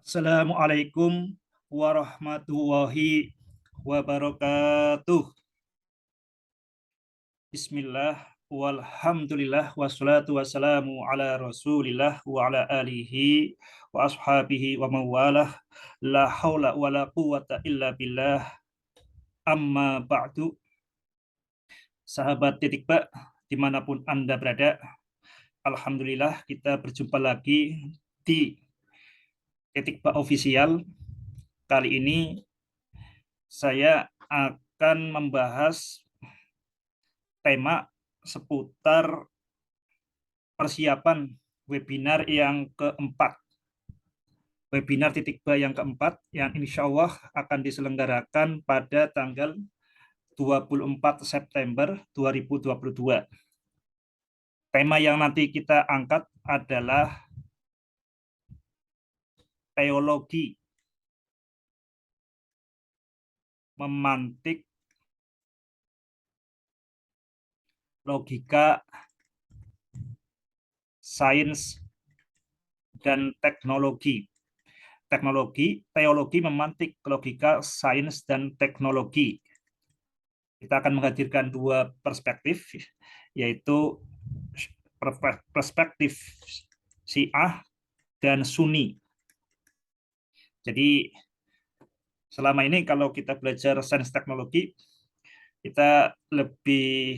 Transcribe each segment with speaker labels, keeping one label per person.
Speaker 1: Assalamualaikum warahmatullahi wabarakatuh. Bismillah, walhamdulillah, wassalatu wassalamu ala rasulillah wa ala alihi wa ashabihi wa mawalah. La hawla wa la quwata illa billah. Amma ba'du. Sahabat titik Ba, dimanapun Anda berada, Alhamdulillah kita berjumpa lagi di titik Ba official. Kali ini saya akan membahas tema seputar persiapan webinar yang keempat. Webinar titik Ba yang keempat yang insya Allah akan diselenggarakan pada tanggal 24 September 2022. Tema yang nanti kita angkat adalah teologi memantik logika, sains, dan teknologi. Teologi memantik logika, sains, dan teknologi. Kita akan menghadirkan dua perspektif, yaitu perspektif Syiah dan Sunni. Jadi selama ini kalau kita belajar sains teknologi, kita lebih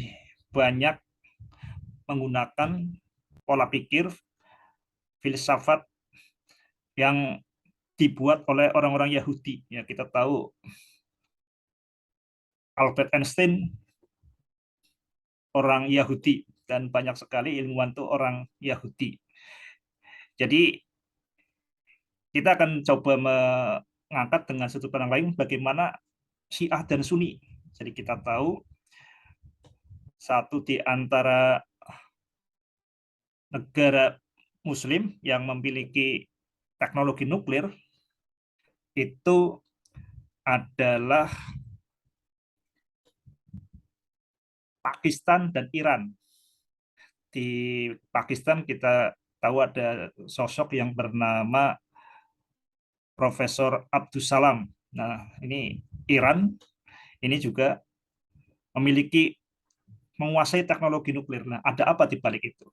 Speaker 1: banyak menggunakan pola pikir, filsafat yang dibuat oleh orang-orang Yahudi. Ya, kita tahu Albert Einstein orang Yahudi dan banyak sekali ilmuwan itu orang Yahudi. Jadi kita akan coba mengangkat dengan sudut pandang lain bagaimana Syiah dan Sunni. Jadi kita tahu satu di antara negara Muslim yang memiliki teknologi nuklir itu adalah Pakistan dan Iran. Di Pakistan kita tahu ada sosok yang bernama Profesor Abdus Salam. Nah, ini Iran, ini juga memiliki menguasai teknologi nuklir. Nah, ada apa di balik itu?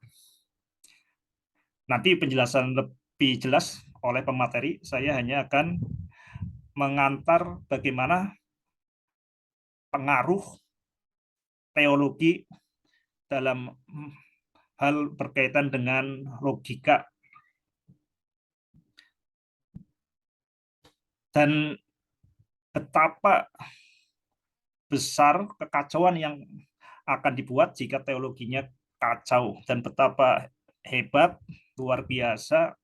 Speaker 1: Nanti penjelasan lebih jelas oleh pemateri, saya hanya akan mengantar bagaimana pengaruh teologi dalam hal berkaitan dengan logika dan betapa besar kekacauan yang akan dibuat jika teologinya kacau dan betapa hebat, luar biasa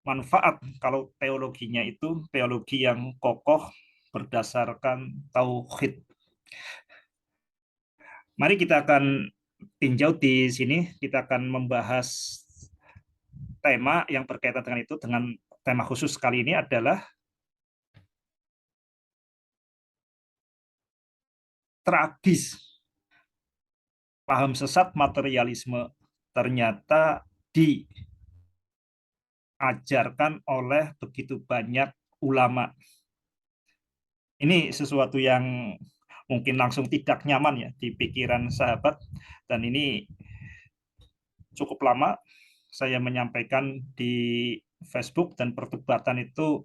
Speaker 1: manfaat kalau teologinya itu teologi yang kokoh berdasarkan tauhid. Mari kita akan tinjau di sini, kita akan membahas tema yang berkaitan dengan itu, dengan tema khusus kali ini adalah tragis paham sesat materialisme ternyata diajarkan oleh begitu banyak ulama. Ini sesuatu yang mungkin langsung tidak nyaman ya di pikiran sahabat, dan ini cukup lama saya menyampaikan di Facebook dan perdebatan itu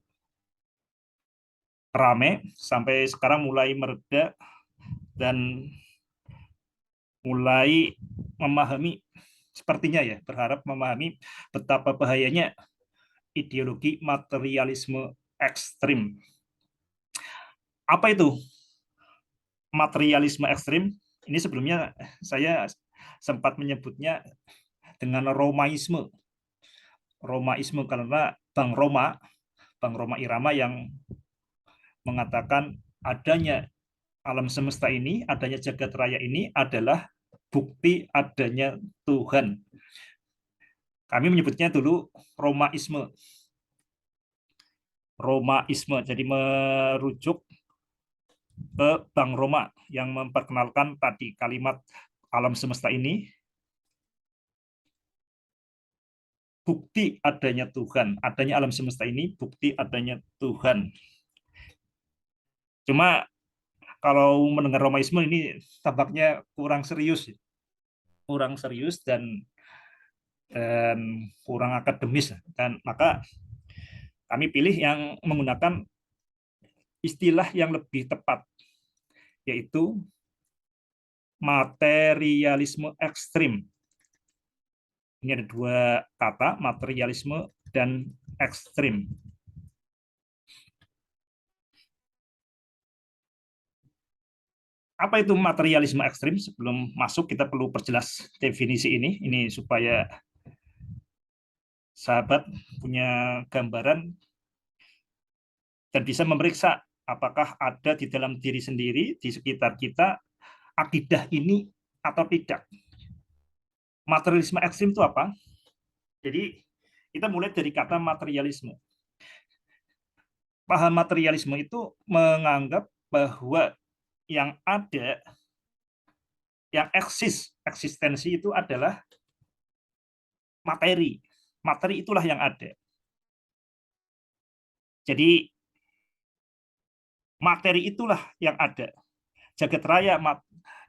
Speaker 1: rame, sampai sekarang mulai mereda dan mulai memahami, sepertinya ya, berharap memahami betapa bahayanya ideologi materialisme ekstrim. Apa itu materialisme ekstrim? Ini sebelumnya saya sempat menyebutnya dengan Romaisme. Romaisme karena Bang Roma Irama yang mengatakan adanya alam semesta ini, adanya jagat raya ini adalah bukti adanya Tuhan. Kami menyebutnya dulu Romaisme. Romaisme, jadi merujuk ke Bang Roma yang memperkenalkan tadi kalimat alam semesta ini bukti adanya Tuhan, adanya alam semesta ini bukti adanya Tuhan. Cuma kalau mendengar Romaisme ini tampaknya kurang serius dan kurang akademis, dan maka kami pilih yang menggunakan istilah yang lebih tepat, yaitu materialisme ekstrim. Ini ada dua kata, materialisme dan ekstrim. Apa itu materialisme ekstrim? Sebelum masuk, kita perlu perjelas definisi ini. Ini supaya sahabat punya gambaran dan bisa memeriksa apakah ada di dalam diri sendiri, di sekitar kita, akidah ini atau tidak. Materialisme ekstrim itu apa? Jadi, kita mulai dari kata materialisme. Paham materialisme itu menganggap bahwa yang ada, yang eksistensi itu adalah materi. Materi itulah yang ada. Jadi materi itulah yang ada. Jagat raya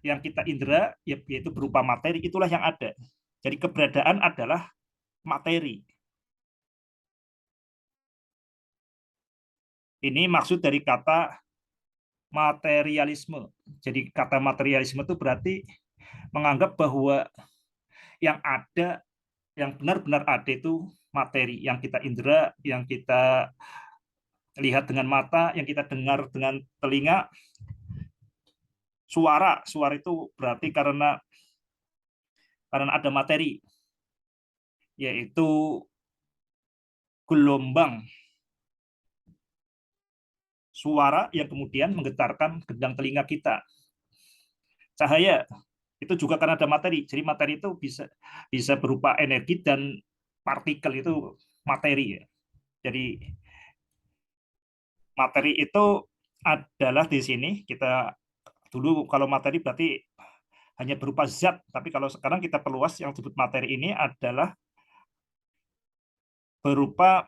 Speaker 1: yang kita indera, yaitu berupa materi, itulah yang ada. Jadi keberadaan adalah materi. Ini maksud dari kata materialisme. Jadi kata materialisme itu berarti menganggap bahwa yang ada, yang benar-benar ada itu materi, yang kita indera, yang kita lihat dengan mata, yang kita dengar dengan telinga. Suara itu berarti karena ada materi, yaitu gelombang suara yang kemudian menggetarkan gendang telinga kita. Cahaya itu juga karena ada materi. Jadi materi itu bisa berupa energi dan partikel, itu materi ya. Jadi materi itu adalah di sini kita dulu kalau materi berarti hanya berupa zat, tapi kalau sekarang kita perluas, yang disebut materi ini adalah berupa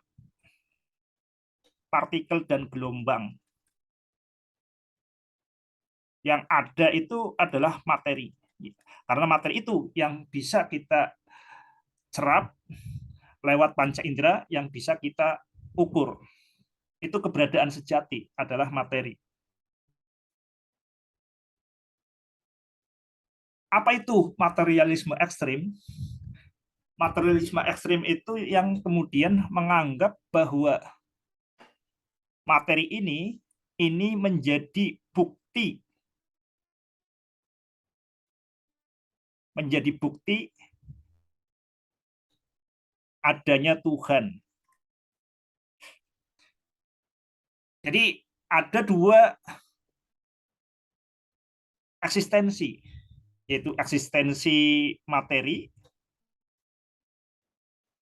Speaker 1: partikel dan gelombang. Yang ada itu adalah materi. Karena materi itu yang bisa kita serap lewat panca indera, yang bisa kita ukur. Itu keberadaan sejati adalah materi. Apa itu materialisme ekstrim? Materialisme ekstrim itu yang kemudian menganggap bahwa materi ini menjadi bukti adanya Tuhan. Jadi ada dua eksistensi, yaitu eksistensi materi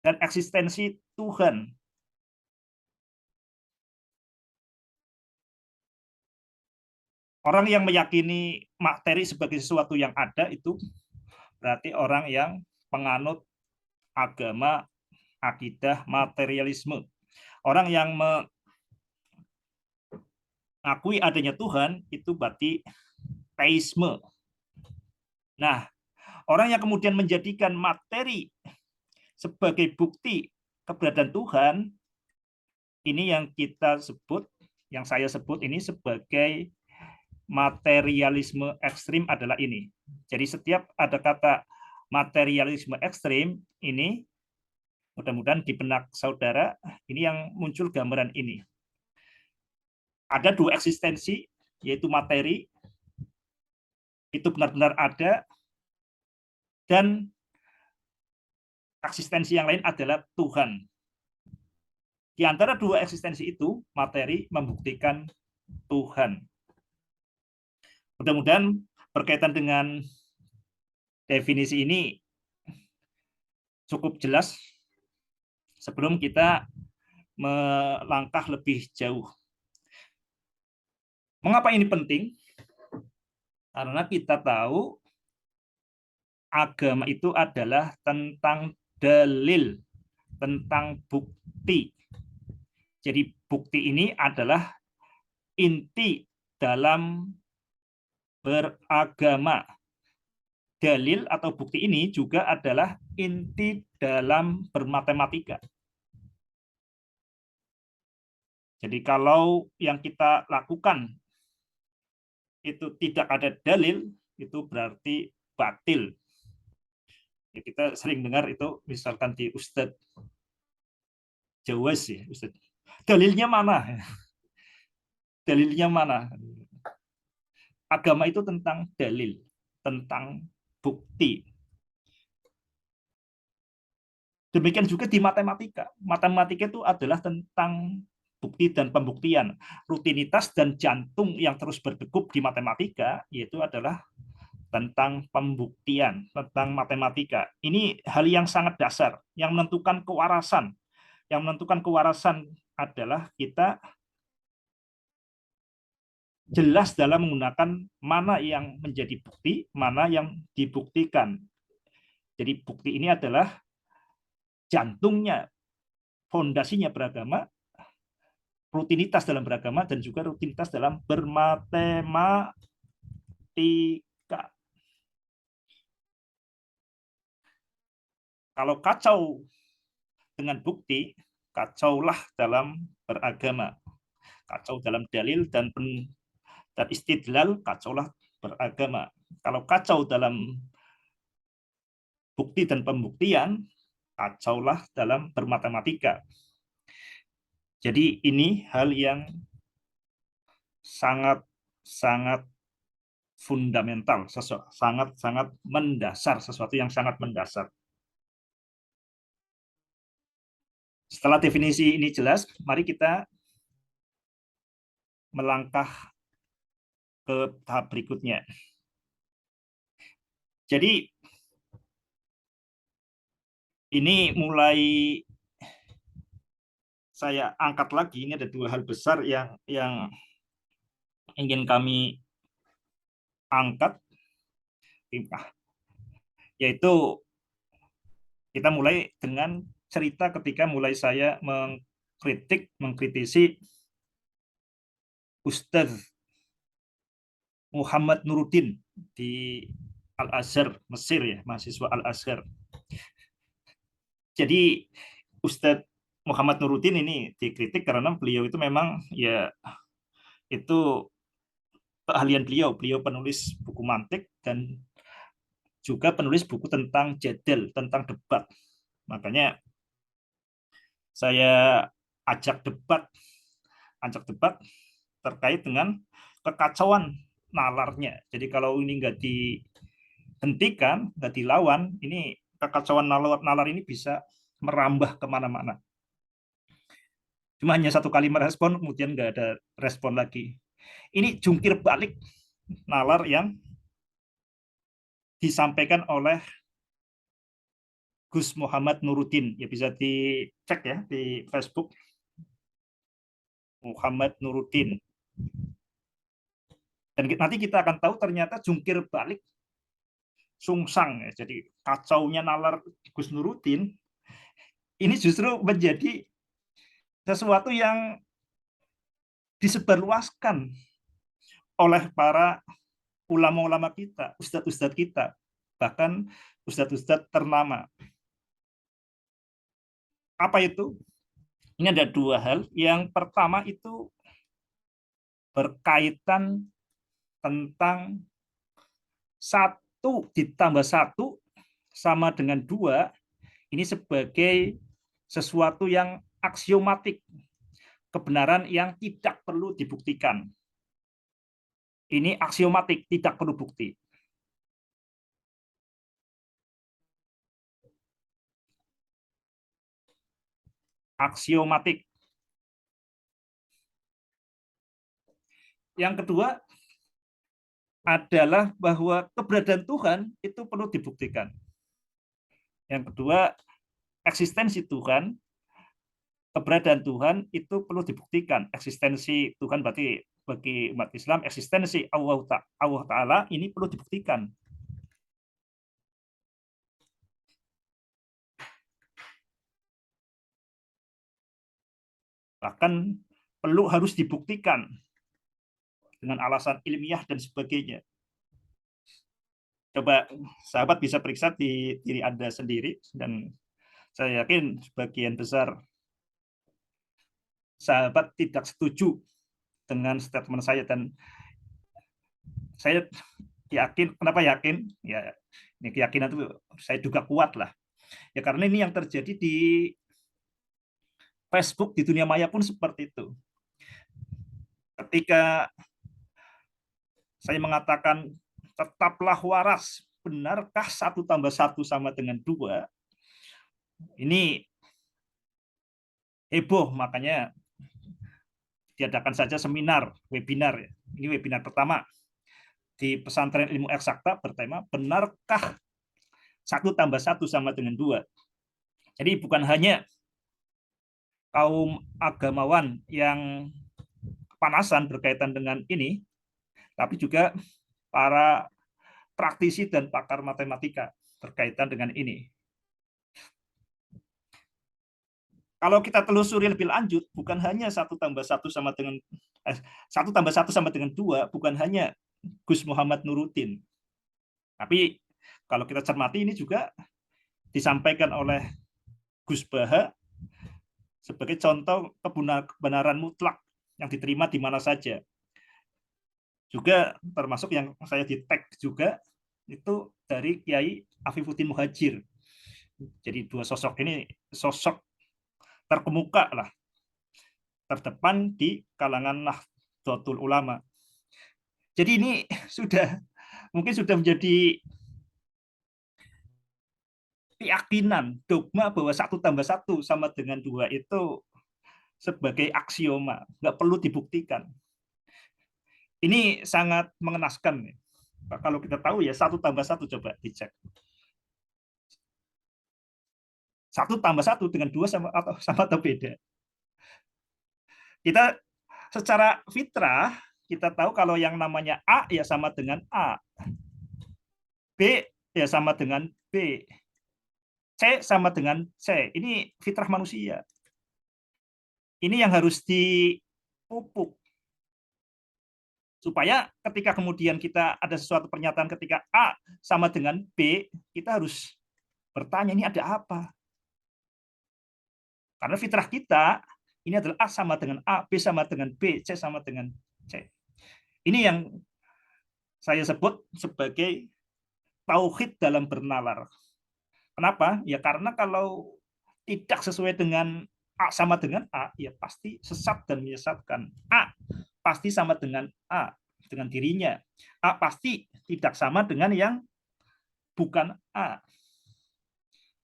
Speaker 1: dan eksistensi Tuhan. Orang yang meyakini materi sebagai sesuatu yang ada itu berarti orang yang penganut agama akidah materialisme. Orang yang mengakui adanya Tuhan itu berarti teisme. Nah, orang yang kemudian menjadikan materi sebagai bukti keberadaan Tuhan, ini yang saya sebut ini sebagai materialisme ekstrim adalah ini. Jadi setiap ada kata materialisme ekstrim ini, mudah-mudahan di benak saudara ini yang muncul gambaran ini. Ada dua eksistensi, yaitu materi itu benar-benar ada, dan eksistensi yang lain adalah Tuhan. Di antara dua eksistensi itu, materi membuktikan Tuhan. Mudah-mudahan berkaitan dengan definisi ini cukup jelas sebelum kita melangkah lebih jauh. Mengapa ini penting? Karena kita tahu agama itu adalah tentang dalil. tentang bukti. Jadi bukti ini adalah inti dalam beragama. Dalil atau bukti ini juga adalah inti dalam bermatematika. Jadi kalau yang kita lakukan itu tidak ada dalil, itu berarti batil. Ya, kita sering dengar itu misalkan di Ustadz Jawas ya, Ustadz. Dalilnya mana? Dalilnya mana? Agama itu tentang dalil, tentang bukti. Demikian juga di matematika. Matematika itu adalah tentang bukti dan pembuktian. Rutinitas dan jantung yang terus berdegup di matematika yaitu adalah tentang pembuktian, tentang matematika. Ini hal yang sangat dasar, yang menentukan kewarasan. Yang menentukan kewarasan adalah kita jelas dalam menggunakan mana yang menjadi bukti, mana yang dibuktikan. Jadi bukti ini adalah jantungnya, fondasinya beragama, rutinitas dalam beragama, dan juga rutinitas dalam bermatematika. Kalau kacau dengan bukti, kacaulah dalam beragama. Kacau dalam dalil dan istidlal, kacaulah beragama. Kalau kacau dalam bukti dan pembuktian, kacaulah dalam bermatematika. Jadi ini hal yang sangat fundamental, sangat mendasar, sesuatu yang sangat mendasar. Setelah definisi ini jelas, mari kita melangkah ke tahap berikutnya. Jadi ini mulai saya angkat lagi. Ini ada dua hal besar yang ingin kami angkat, yaitu kita mulai dengan cerita ketika mulai saya mengkritisi Ustadz Muhammad Nuruddin di Al-Azhar, Mesir ya, mahasiswa Al-Azhar. Jadi Ustadz Muhammad Nuruddin ini dikritik karena beliau itu memang ya itu keahlian beliau. Beliau penulis buku mantik dan juga penulis buku tentang jadal, tentang debat. Makanya saya ajak debat terkait dengan kekacauan nalarnya. Jadi kalau ini nggak dihentikan, nggak dilawan, ini kekacauan nalar ini bisa merambah kemana-mana. Cuma hanya satu kali merespon, kemudian nggak ada respon lagi. Ini jungkir balik nalar yang disampaikan oleh Gus Muhammad Nuruddin. Ya bisa dicek ya di Facebook. Muhammad Nuruddin. Dan nanti kita akan tahu ternyata jungkir balik sungsang ya. Jadi kacaunya nalar Gus Nuruddin ini justru menjadi sesuatu yang disebarluaskan oleh para ulama-ulama kita, ustadz-ustadz kita, bahkan ustadz-ustadz ternama. Apa itu? Ini ada dua hal. Yang pertama itu berkaitan tentang 1+1 sama dengan 2, ini sebagai sesuatu yang aksiomatik, kebenaran yang tidak perlu dibuktikan. Ini aksiomatik, tidak perlu bukti. Aksiomatik. Yang kedua adalah bahwa keberadaan Tuhan itu perlu dibuktikan. Yang kedua, eksistensi Tuhan, keberadaan Tuhan itu perlu dibuktikan. Eksistensi Tuhan berarti bagi umat Islam, eksistensi Allah Ta'ala ini perlu dibuktikan. Bahkan perlu harus dibuktikan dengan alasan ilmiah dan sebagainya. Coba sahabat bisa periksa di diri Anda sendiri, dan saya yakin sebagian besar sahabat tidak setuju dengan statement saya, dan saya yakin. Kenapa yakin? Ya, ini keyakinan itu saya duga kuat lah. Ya karena ini yang terjadi di Facebook, di dunia maya pun seperti itu. Ketika saya mengatakan tetaplah waras, benarkah 1+1 sama dengan 2? Ini heboh, makanya diadakan saja seminar, webinar. Ini webinar pertama di pesantren ilmu eksakta bertema benarkah 1+1 sama dengan 2. Jadi bukan hanya kaum agamawan yang kepanasan berkaitan dengan ini, tapi juga para praktisi dan pakar matematika berkaitan dengan ini. Kalau kita telusuri lebih lanjut, bukan hanya 1+1 sama dengan 1+1 sama dengan 2, bukan hanya Gus Muhammad Nuruddin, tapi kalau kita cermati ini juga disampaikan oleh Gus Baha sebagai contoh kebenaran mutlak yang diterima di mana saja. Juga termasuk yang saya di tag juga itu dari Kiai Afifuddin Muhajir. Jadi dua sosok ini sosok terkemuka lah, terdepan di kalangan Nahdlatul Ulama. Jadi ini mungkin sudah menjadi keyakinan, dogma bahwa 1+1 sama dengan 2 itu sebagai aksioma, nggak perlu dibuktikan. Ini sangat mengenaskan. Kalau kita tahu ya 1+1, coba dicek. 1+1 dengan 2 sama atau beda? Kita secara fitrah, kita tahu kalau yang namanya A ya sama dengan A. B ya sama dengan B. C sama dengan C. Ini fitrah manusia. Ini yang harus dipupuk. Supaya ketika kemudian kita ada sesuatu pernyataan ketika A sama dengan B, kita harus bertanya, ini ada apa? Karena fitrah kita, ini adalah A sama dengan A, B sama dengan B, C sama dengan C. Ini yang saya sebut sebagai tauhid dalam bernalar. Kenapa? Ya karena kalau tidak sesuai dengan A sama dengan A, ya pasti sesat dan menyesatkan. A pasti sama dengan A, dengan dirinya. A pasti tidak sama dengan yang bukan A.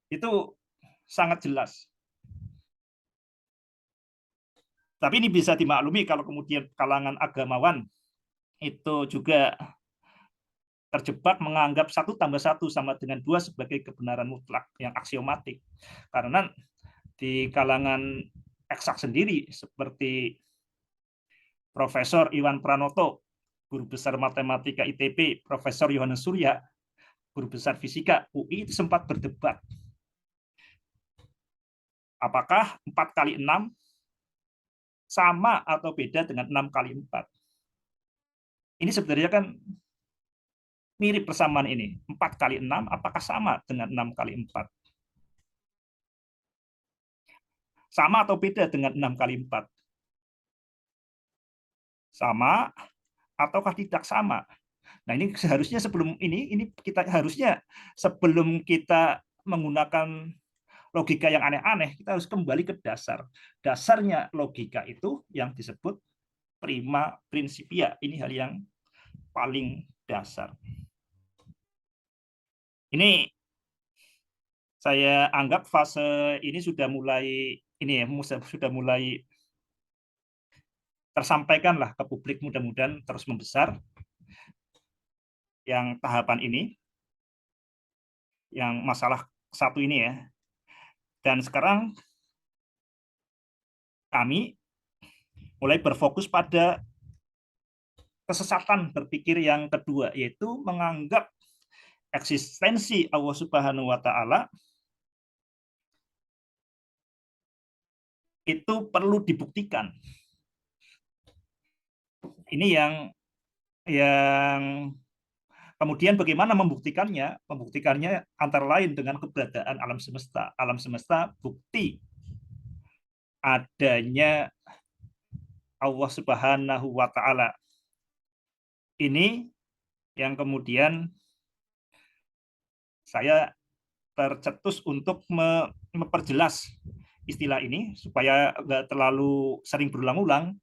Speaker 1: Itu sangat jelas. Tapi ini bisa dimaklumi kalau kemudian kalangan agamawan itu juga terjebak menganggap 1+1 sama dengan 2 sebagai kebenaran mutlak yang aksiomatik. Karena di kalangan eksak sendiri seperti Profesor Iwan Pranoto, guru besar matematika ITB, Profesor Yohanes Surya, guru besar fisika UI, itu sempat berdebat. Apakah 4x6 sama atau beda dengan 6x4? Ini sebenarnya kan mirip persamaan ini. 4x6 apakah sama dengan 6x4? Sama atau beda dengan 6x4? Sama ataukah tidak sama? Nah, ini seharusnya ini kita harusnya sebelum kita menggunakan logika yang aneh-aneh, kita harus kembali ke dasar. Dasarnya logika itu yang disebut prima principia. Ini hal yang paling dasar. Ini saya anggap fase ini sudah mulai tersampaikan lah ke publik, mudah-mudahan terus membesar yang tahapan ini, yang masalah satu ini ya. Dan sekarang kami mulai berfokus pada kesesatan berpikir yang kedua, yaitu menganggap eksistensi Allah Subhanahu wa taala itu perlu dibuktikan. Ini yang kemudian bagaimana membuktikannya? Membuktikannya antara lain dengan keberadaan alam semesta. Alam semesta bukti adanya Allah Subhanahu wa taala. Ini yang kemudian saya tercetus untuk memperjelas istilah ini supaya nggak terlalu sering berulang-ulang.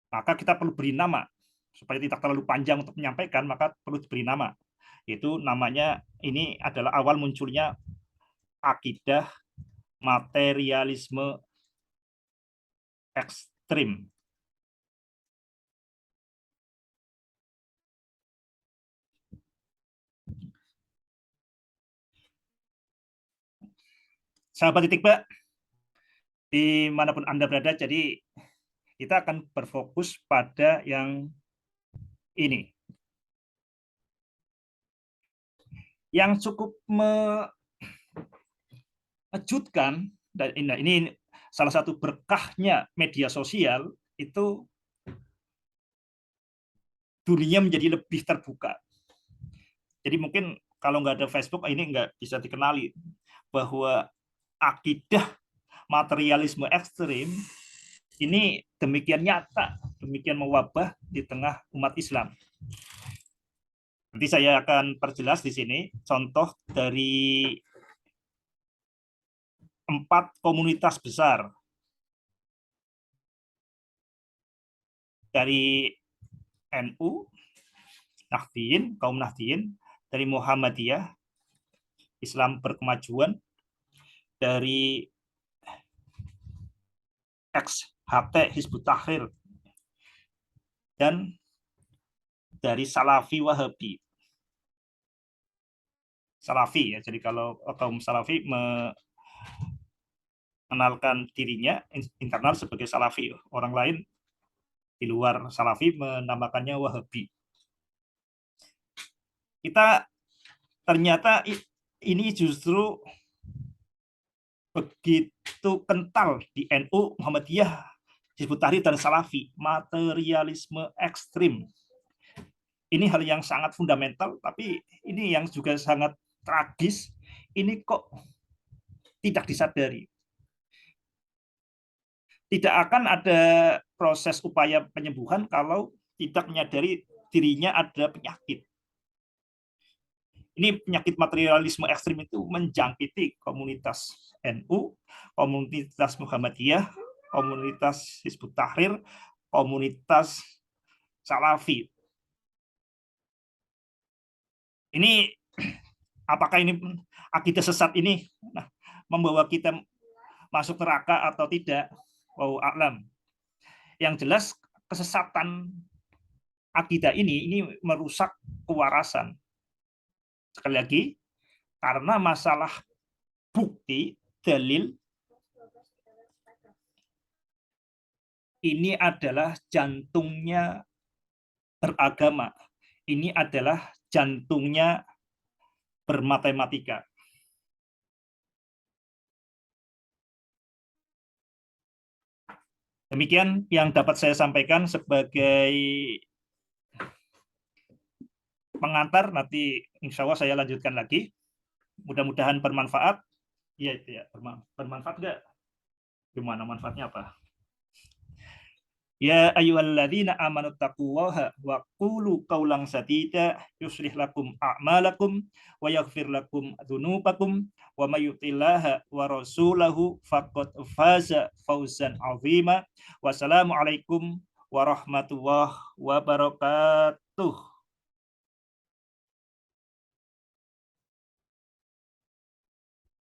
Speaker 1: Maka kita perlu beri nama supaya tidak terlalu panjang untuk menyampaikan, maka perlu diberi nama. Itu namanya, ini adalah awal munculnya akidah materialisme ekstrim. Sahabat Titik Pak, dimanapun Anda berada, jadi kita akan berfokus pada yang ini. Yang cukup mengejutkan, dan ini salah satu berkahnya media sosial, itu dunia menjadi lebih terbuka. Jadi mungkin kalau nggak ada Facebook, ini nggak bisa dikenali bahwa akidah materialisme ekstrim ini demikian nyata, demikian mewabah di tengah umat Islam. Nanti saya akan perjelas di sini contoh dari 4 komunitas besar dari NU, Nahdien, kaum Nahdien, dari Muhammadiyah, Islam Berkemajuan, dari XHT Hizbut Tahrir, dan dari Salafi Wahabi. Salafi ya, jadi kalau kaum Salafi mengenalkan dirinya internal sebagai Salafi, orang lain di luar Salafi menamakannya Wahabi. Kita ternyata ini justru begitu kental di NU, Muhammadiyah, Hizbut Tahrir, dan Salafi, materialisme ekstrim. Ini hal yang sangat fundamental, tapi ini yang juga sangat tragis. Ini kok tidak disadari. Tidak akan ada proses upaya penyembuhan kalau tidak menyadari dirinya ada penyakit. Ini penyakit materialisme ekstrim itu menjangkiti komunitas NU, komunitas Muhammadiyah, komunitas Hizbut Tahrir, komunitas Salafi. Ini apakah ini akidah sesat ini membawa kita masuk neraka atau tidak? Wallahu a'lam. Yang jelas kesesatan akidah ini merusak kewarasan. Sekali lagi, karena masalah bukti, dalil, ini adalah jantungnya beragama. Ini adalah jantungnya bermatematika. Demikian yang dapat saya sampaikan sebagai pengantar. Nanti insya Allah saya lanjutkan lagi. Mudah-mudahan bermanfaat. Iya, itu ya, bermanfaat nggak? Gimana manfaatnya apa? Ya ayyuhalladzina amanu taqullaha wa qulu qawlan sadida yuslih lakum a'malakum wa yaghfir lakum dzunubakum wa may yuti'llaha wa rasulahu faqad faza fawzan 'azima. Wassalamualaikum warahmatullahi wabarakatuh.